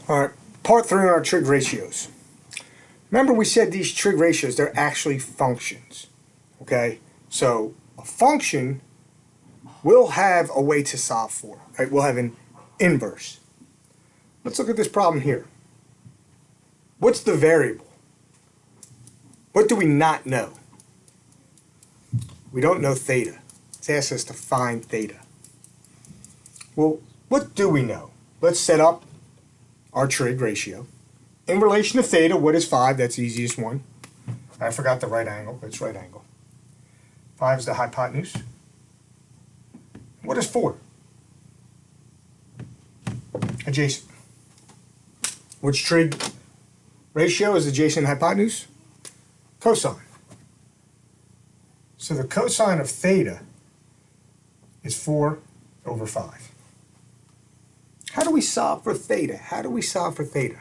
All right, part 3 on our trig ratios. Remember we said these trig ratios, they're actually functions, okay? So a function will have a way to solve for, right? We'll have an inverse. Let's look at this problem here. What's the variable? What do we not know? We don't know theta. It's asked us to find theta. Well, what do we know? Let's set up our trig ratio. In relation to theta, what is 5? That's the easiest one. I forgot the right angle, but it's right angle. 5 is the hypotenuse. What is 4? Adjacent. Which trig ratio is adjacent to hypotenuse? Cosine. So the cosine of theta is 4 over 5. How do we solve for theta? How do we solve for theta?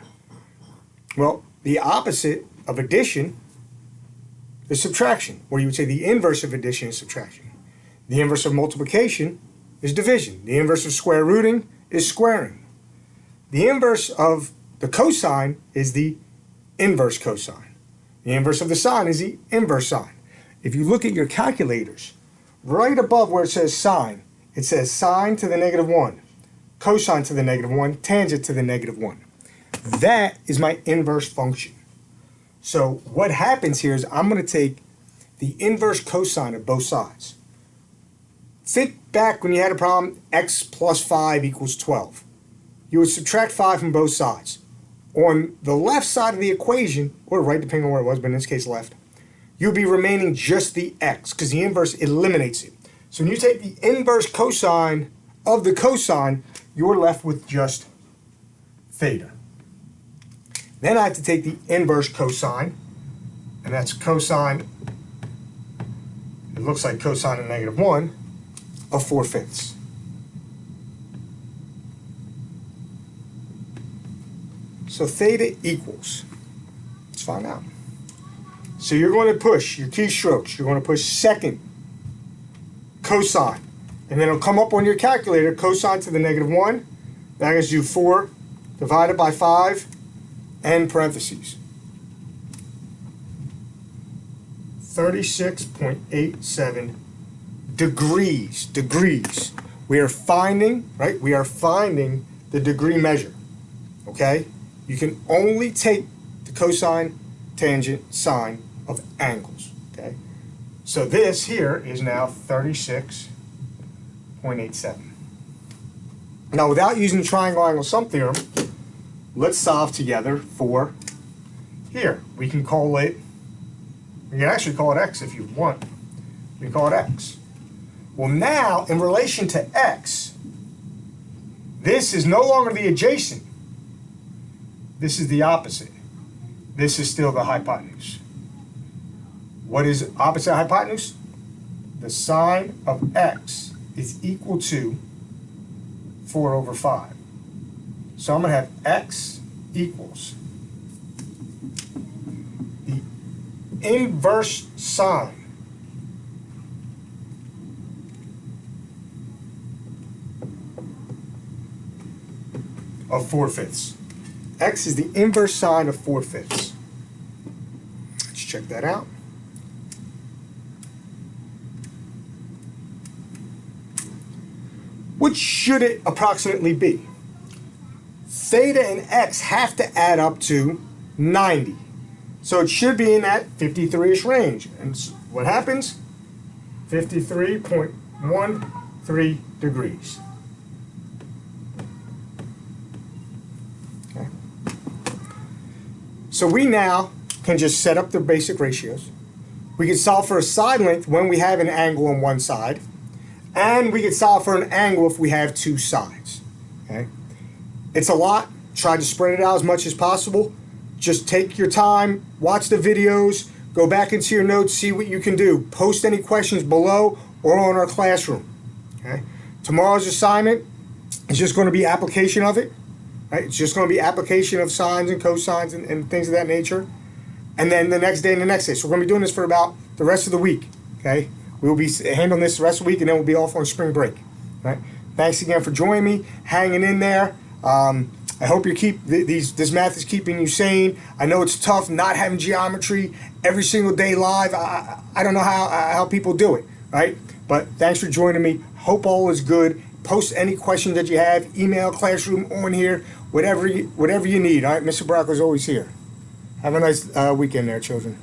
Well, the opposite of addition is subtraction, or you would say the inverse of addition is subtraction. The inverse of multiplication is division. The inverse of square rooting is squaring. The inverse of the cosine is the inverse cosine. The inverse of the sine is the inverse sine. If you look at your calculators, right above where it says sine, it says sine to the -1, cosine to the -1, tangent to the -1. That is my inverse function. So what happens here is I'm going to take the inverse cosine of both sides. Think back when you had a problem, x plus 5 equals 12. You would subtract 5 from both sides. On the left side of the equation, or right depending on where it was, but in this case left, you'll be remaining just the x because the inverse eliminates it. So when you take the inverse cosine of the cosine, you're left with just theta. Then I have to take the inverse cosine, and that's cosine, it looks like cosine of -1 of 4/5. So theta equals, let's find out. So you're going to push your keystrokes, you're going to push second cosine, and then it'll come up on your calculator, cosine to the -1, that gives you 4 divided by 5, and parentheses. 36.87 degrees. Degrees. We are finding, right? We are finding the degree measure. Okay? You can only take the cosine, tangent, sine of angles. Okay? So this here is now 36.87. Now, without using the triangle angle sum theorem, let's solve together for here. We can call it, we can actually call it x if you want. We call it x. Well, now, in relation to x, this is no longer the adjacent. This is the opposite. This is still the hypotenuse. What is opposite hypotenuse? The sine of x is equal to 4 over 5. So I'm going to have x equals the inverse sine of 4/5. X is the inverse sine of 4/5. Let's check that out. What should it approximately be? Theta and x have to add up to 90. So it should be in that 53-ish range. And what happens? 53.13 degrees. Okay. So we now can just set up the basic ratios. We can solve for a side length when we have an angle on one side. And we can solve for an angle if we have two sides. Okay? It's a lot. Try to spread it out as much as possible. Just take your time, watch the videos, go back into your notes, see what you can do. Post any questions below or on our classroom. Okay? Tomorrow's assignment is just going to be application of it. Right? It's just going to be application of sines and cosines and things of that nature. And then the next day and the next day. So we're going to be doing this for about the rest of the week. Okay? We'll be handling this the rest of the week, and then we'll be off on spring break. Right? Thanks again for joining me, hanging in there. I hope you keep this math is keeping you sane. I know it's tough not having geometry every single day live. I don't know how people do it, right? But thanks for joining me. Hope all is good. Post any questions that you have. Email Classroom on here. Whatever you need. All right, Mr. Brocco's always here. Have a nice weekend there, children.